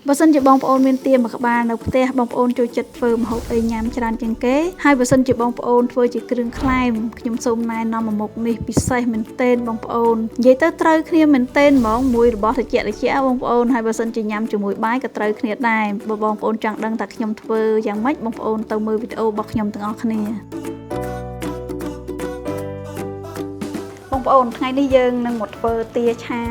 បើសិនជាបងប្អូនមានទាមួយក្បាលនៅផ្ទះបងប្អូនចូលចិត្តធ្វើម្ហូបអីញ៉ាំច្រើនជាងគេហើយបើសិនជាបងប្អូនធ្វើជាគ្រឿងក្លែមខ្ញុំសូមណែនាំមុខនេះពិសេសមែនទែនបងប្អូននិយាយទៅត្រូវគ្នាមែនទែនហ្មងមួយរបស់ត្រជាក់បងប្អូនហើយបើសិនជាញ៉ាំជាមួយបាយក៏ត្រូវគ្នាដែរបើបងប្អូនចង់ដឹងថាខ្ញុំធ្វើយ៉ាងម៉េចបងប្អូនទៅមើលវីដេអូរបស់ខ្ញុំទាំងអស់គ្នាបងប្អូនថ្ងៃនេះយើងនឹងមកធ្វើទាឆា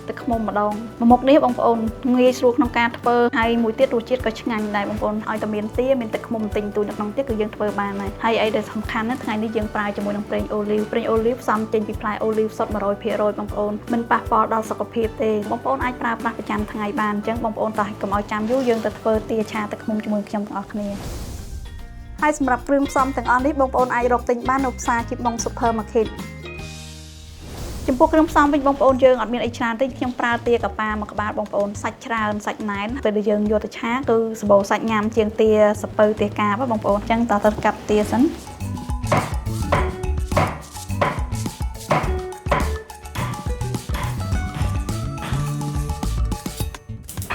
ទឹកឃ្មុំម្ដងមុខនេះបងប្អូនងាយស្រួលក្នុងការធ្វើហើយមួយទៀតរសជាតិក៏ឆ្ងាញ់ដែរបងប្អូនឲ្យតែមានទាមានទឹកឃ្មុំទិញទូនៅក្នុងទៀតគឺយើងធ្វើបានហើយអីដែលសំខាន់ណាថ្ងៃនេះយើងប្រើជាមួយនឹងប្រេងអូលីវផ្សំចេញពីផ្លែអូលីវសុទ្ធ 100% បងប្អូនមិនប៉ះពាល់ដល់សុខភាពទេបងប្អូនអាចប្រើប្រាស់ប្រចាំថ្ងៃបានអញ្ចឹងបងប្អូនតោះកុំឲ្យចាំយូរយើងទៅធ្វើទាឆាទឹកឃ្មុំជាមួយខ្ញុំទាំងអស់គ្នាហើយសម្រាប់គ្រឿងផ្សំទាំងអស់នេះបងប្អូនអាចរកទិញបាននៅផ្សារជីបម៉ុង Supermarketចំពោះគ្រឿងផ្សំវិញបងប្អូនយើងអត់មានអីច្រើនទេខ្ញុំប្រើទាកាប៉ាមួយក្បាលបងប្អូនសាច់ច្រើនសាច់ណែនពេលដែលយើងយកទៅឆាគឺសម្បូរសាច់ញ៉ាំជាងទាសពៅទាកាបបងប្អូនអញ្ចឹងតើទៅកាប់ទាសិន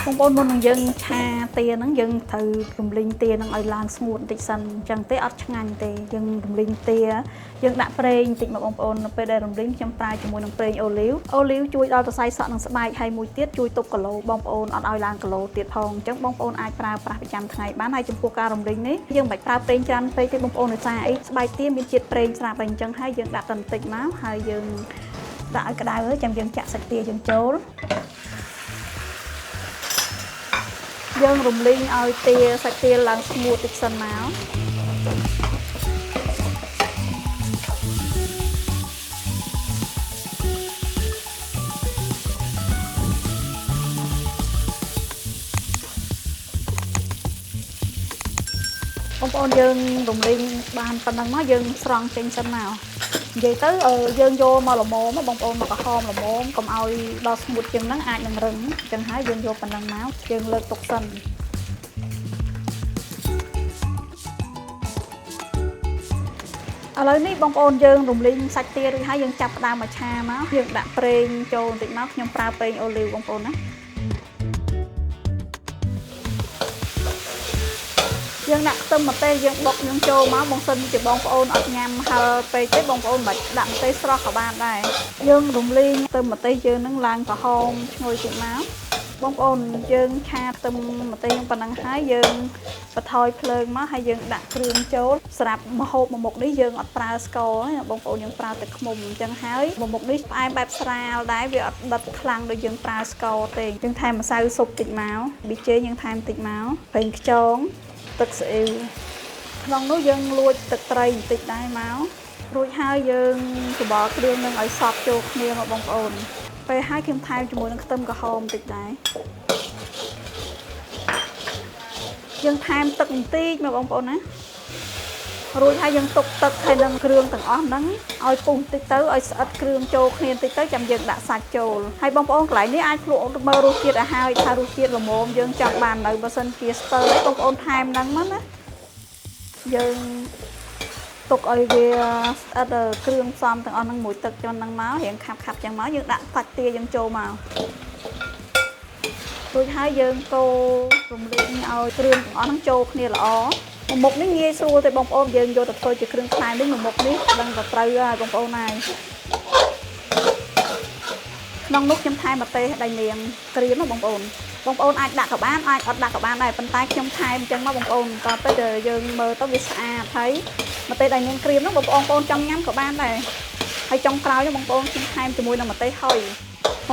បងប្អូនមុននឹងយើងឆាទាហ្នឹងយើងត្រូវរំលីងទាហ្នឹងឲ្យឡើងស្ងួតបន្តិចសិនអញ្ចឹងទេអត់ឆ្ងាញ់ទេយើងរំលីងទាយើងដាក់ប្រេងបន្តិចមកបងប្អូននៅពេលដែលរំលីងខ្ញុំប្រើជាមួយនឹងប្រេងអូលីវជួយដល់សរសៃសក់និងស្បែកហើយមួយទៀតជួយទប់គីឡូបងប្អូនអត់ឲ្យឡើងគីឡូទៀតផងអញ្ចឹងបងប្អូនអាចប្រើប្រាស់ប្រចាំថ្ងៃបានហើយចំពោះការរំលីងនេះយើងមិនបាច់ប្រើប្រេងច្រើនពេកទេបងប្អូនដោយសារអីស្បែកទាមានជាតិប្រេងស្រាប់ហើយអញ្ចឹងហើយយើងដាក់តែបន្តិចមកហើយយើងដាក់ឲ្យក្តៅហើយចាំយើងចាក់សាច់ទាយើងចូលយើងរំលីងឲ្យសាច់ទាឡើងស្ងួតតិចសិនមកបងប្អូនយើងរំលីងបានប៉ុណ្ណឹងមកយើងស្រង់ចេញសិនមកនិយាយទៅយើងយកមកល្មមបងប្អូនមកក្រហមល្មមកុំឲ្យដល់ស្ងួតជាងហ្នឹងអាចនឹងរឹងអញ្ចឹងហើយយើងយកប៉ុណ្ណឹងមកយើងលើកទុកសិនឥឡូវនេះបងប្អូនយើងរំលីងសាច់ទារួចហើយយើងចាប់ផ្ដើមមកឆាមកយើងដាក់ប្រេងចូលបន្តិចមកខ្ញុំប្រើប្រេងអូលីវបងប្អូនណាយើងដាក់ខ្ទឹមម្ទេសយើងបុកយើងចូលមកបងសិនជាបងប្អូនអត់ញ៉ាំហឹរពេកទេបងប្អូនមិនដាក់ម្ទេសស្រស់ក៏បានដែរយើងរំលីងខ្ទឹមម្ទេសយើងនឹងឡើងក្រហមឈ្ងុយតិចមកបងប្អូនយើងឆាខ្ទឹមម្ទេសយើងប៉ុណ្ណឹងហើយយើងបន្ថយភ្លើងមកហើយយើងដាក់គ្រឿងចូលសម្រាប់ម្ហូបមួយមុខនេះយើងអត់ប្រើស្ករទេបងប្អូនយើងប្រើទឹកឃ្មុំអញ្ចឹងហើយមួយមុខនេះផ្អែមបែបស្រាលដែរវាអត់ដិតខ្លាំងដូចយើងប្រើស្ករទេយើងថែមម្សៅស៊ុបតិចមកប៊ីចេងយើងថែមតិចមកប្រេងខ្យងទឹកស្អ៊ីវក្នុងនោះយើងលួចទឹកត្រីបន្តិចដែរមករួចហើយយើងច្របល់គ្រឿងនឹងឲ្យសព្វចូលគ្នាមកបងប្អូនពេលហើយខ្ញុំថែមជាមួយនឹងខ្ទឹមក្រហមបន្តិចដែរយើងថែមទឹកបន្តិចមកបងប្អូនណារួចហើយយើងទុកទឹកហើយនឹងគ្រឿងទាំងអស់ហ្នឹងឲ្យពុះបន្តិចទៅឲ្យស្អិតគ្រឿងចូលគ្នាបន្តិចទៅចាំយើងដាក់សាច់ចូលហើយបងប្អូនកន្លែងនេះអាចភ្លក់មើលរសជាតិឲ្យហើយថារសជាតិល្មមយើងចង់បាននៅបើសិនជាស្ទើរបងប្អូនថែមហ្នឹងមកណាយើងទុកឲ្យវាស្អិតគ្រឿងផ្សំទាំងអស់ហ្នឹងមួយទឹកចុះហ្នឹងមករៀងខាប់ចឹងមកយើងដាក់សាច់ទាយើងចូលមករួចហើយយើងកូររំលីងឲ្យគ្រឿងទាំងអស់ហ្នឹងចូលគ្នាល្អមុខនេះងាយស្រួលទេបងប្អូនយើងយកទៅធ្វើជាគ្រឿងខ្លែងនេះមុខនេះដឹងតែត្រូវហើយបងប្អូនហើយក្នុងនោះខ្ញុំថែមម្ទេសដៃនាងក្រៀមបងប្អូនអាចដាក់ក៏បានអាចអត់ដាក់ក៏បានដែរប៉ុន្តែខ្ញុំថែមអញ្ចឹងមកបងប្អូនតទៅយើងមើលទៅវាស្អាតហើយម្ទេសដៃនាងក្រៀមនោះបងប្អូនចង់ញ៉ាំក៏បានដែរហើយចុងក្រោយនោះបងប្អូនខ្ញុំថែមជាមួយនឹងម្ទេសហុយ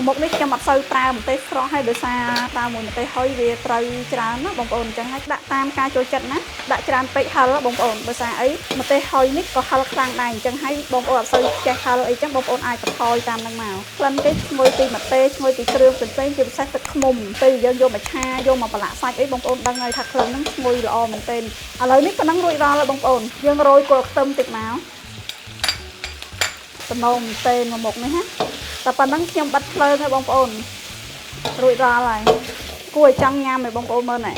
មុខនេះខ្ញុំអត់សូវប្រើម្ទេសស្រស់ហើយដោយសារប្រើមួយម្ទេសហុយវាត្រូវច្រើនណាបងប្អូនអញ្ចឹងហើយដាក់តាមការចូលចិត្តណាដាក់ច្រើនពេកហឹរបងប្អូនដោយសារអីម្ទេសហុយនេះក៏ហឹរខ្លាំងដែរអញ្ចឹងហើយបងប្អូនអត់សូវចេះហឹរអីចឹងបងប្អូនអាចបន្ថយតាមនឹងមកក្លិនគេឈ្ងុយពីម្ទេសឈ្ងុយពីគ្រឿងផ្សេងជាពិសេសទឹកឃ្មុំពេលយើងយកមកឆាយកមកប្រឡាក់សាច់អីបងប្អូនដឹងហើយថាក្លិនហ្នឹងឈ្ងុយល្អមែនទែនឥឡូវនេះប៉ុណ្ណឹងរួចរាល់ហើយបងប្អូនយើងរោយគល់ខ្ទឹមតិចមកតំណងមែនទែនមកមុខនេះណាតែប៉ុណ្ណឹងខ្ញុំបិទភ្លើងឲ្យបងប្អូនរួចរាល់ហើយគួរឲ្យចង់ញ៉ាំឲ្យបងប្អូនមើលណែ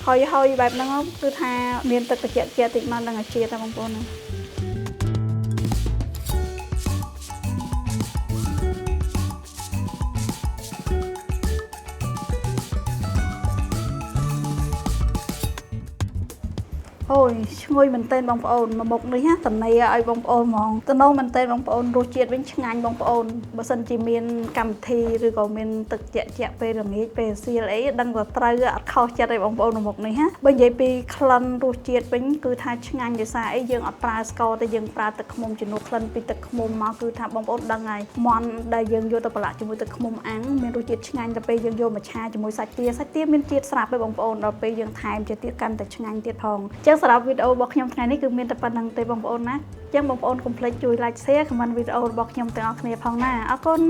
ហុយបែបហ្នឹងគឺថាមានទឹកត្រជាក់តិចមកនឹងអាជាតិតែបងប្អូនណា អូយឈ្ងុយមែនទែនបងប្អូនមកមុខនេះណាតំណេឲ្យបងប្អូនហ្មងតំណមែនទែនបងប្អូនរសជាតិវិញឆ្ងាញ់បងប្អូនបើសិនជាមានកម្មវិធីឬក៏មានទឹកជាក់ពេលល្ងាចពេលសៀលអីដឹងថាត្រូវអត់ខុសចិត្តទេបងប្អូនមកមុខនេះណាបើនិយាយពីក្លិនរសជាតិវិញគឺថាឆ្ងាញ់ដោយសារអីយើងអត់ប្រើស្ករទេយើងប្រើទឹកឃ្មុំជំនួសក្លិនពីទឹកឃ្មុំមកគឺថាបងប្អូនដឹងហើយមាន់ដែលយើងយកទៅប្រឡាក់ជាមួយទឹកឃ្មុំអាំងមានរសជាតិឆ្ងាញ់ទៅពេលយើងយកមកឆាជាមួយសាច់ទាមានជាតិស្រាប់ទេបងប្អូនដល់ពេលយើងថែមជាទៀតកាន់តែឆ្ងាញ់ទៀតផងអញ្ចឹងសម្រាប់វីដេអូរបស់ខ្ញុំថ្ងៃនេះគឺមានតែប៉ុណ្្នឹងទេបងប្អូនណាអញ្ចឹងបងប្អូនកុំភ្លេចជួយ like share comment វីដេអូរបស់ខ្ញុំទាំងអស់គ្នាផងណាអរគុណ